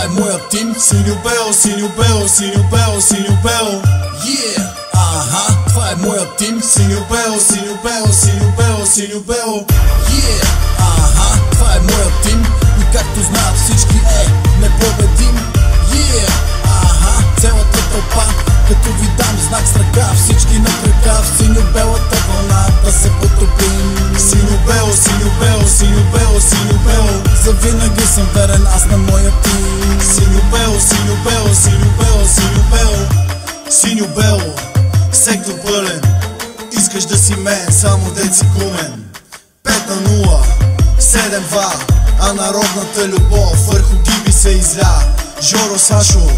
това е моя тим. Синьо-бело, синьо-бело, синьо-бело, синьо-бело. Yeah, това е моя тим. Синьо-бело, синьо-бело, синьо-бело, синьо-бело. Yeah, това е моя тим. И както знаят всички непобедим. Yeah, цялата тълпа, като ви дам знак с ръка, всички на крака в синьо-белата вълна да се потопим. Синьо-бело, синьо-бело, синьо-бело, синьо-бело. Завинаги съм верен аз на моя тим. Синьо-бело, синьо-бело, синьо-бело, синьо-бело. Синьо-бело, сектор пълен. Искаш да си мен, само дет си кумен. 5-0, 7-2, а народната любов върху гиби се изля. Жоро Сашо,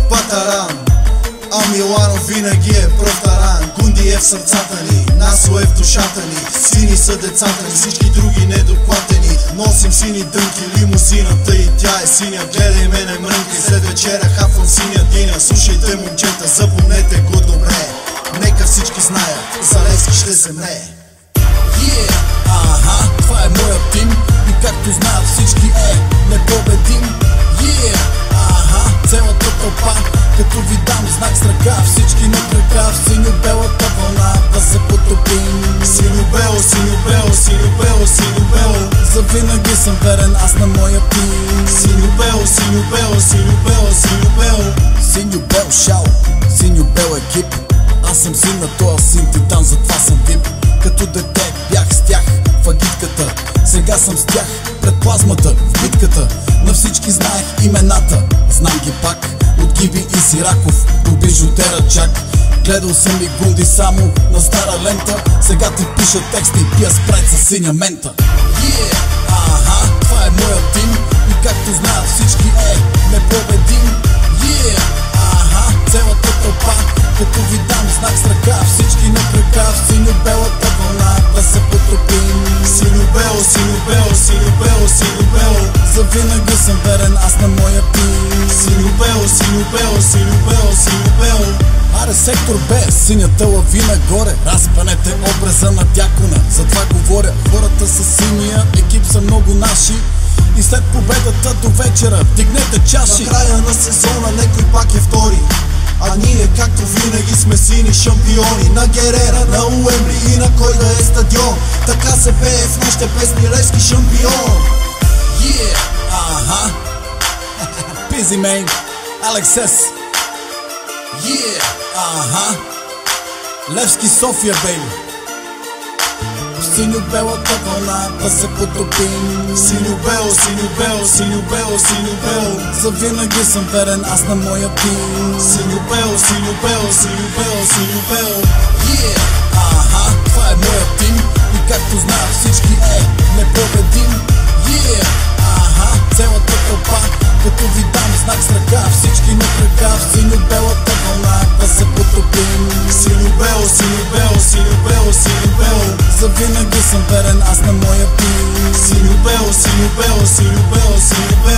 Патаран, а Милано винаги е пръв таран. Гунди е в сърцата ни, Насо е в душата ни. Сини са децата ни, всички други недоплатени. Носим сини дънки, лимузината и тя е синя. Гледай мене мрънкай, след вечера хапвам синя диня. Слушайте момчета, запомнете го добре. Нека всички знаят, за Левски ще се мне. Yeah, това е моя тим. И както знаят всички непобедим. Yeah, цялата тълпа, като ви дам знак с ръка, всички на крака в синьо-белата вълна да се потопим. Синьо-бело, синьо-бело, синьо-бело, синьо-бело. Завинаги съм верен аз на моя тим. Синьо-бело, синьо-бело, синьо-бело, синьо-бело. Синьо-бел шал, синьо-бел екип. Аз съм син на тоя син титан, затова съм вип. Като дете бях с тях в агитката, сега съм с тях пред плазмата в битката. На всички знаех имената, знам ги пак, от Гиби и Сираков до бижутера чак. Гледал съм и Гунди само на стара лента, сега ти пиша текста и пия спрайт със синя мента. Yeah, това е моя тим. И както знаят всички непобедим. Yeah, цялата тълпа, като ви дам знак с ръка, всички на крака в синьо-белата вълна да се потопим. Синьо-бело, синьо-бело, синьо-бело, синьо-бело. Завинаги съм верен аз на моя тим. Синьо-бело, синьо-бело, синьо-бело, синьо-бело. Аре сектор Б, синята лавина горе. Разпанете образа на дякона, затова говоря. Хората са синия, екип са много наши. И след победата до вечера вдигнете чаши. На края на сезона некой пак е втори, а ние както винаги сме сини шампиони. На Герера, на Уембли и на кой да е стадион. Така се пее в нашите песни Левски шампион. Yeah, Busy man, Alex S. Yeah, Левски София, бейби. В синьо-белата вълна да се потопим. Синьо-бело, синьо-бело, синьо-бело, синьо-бело. Завинаги съм верен аз на моя тим. Синьо-бело, синьо-бело, синьо-бело, синьо-бело. Yeah, това е моя тим. И както знаят всички непобедим. Yeah, цялата тълпа, като ви дам знак с ръка, всички на крака в синьо-белата вълна да се потопим. Синьо-бело, синьо-бело, синьо-бело, синьо-бело. Завинаги съм верен аз на моя тим. Синьо-бело, синьо-бело, синьо-бело, синьо-бело.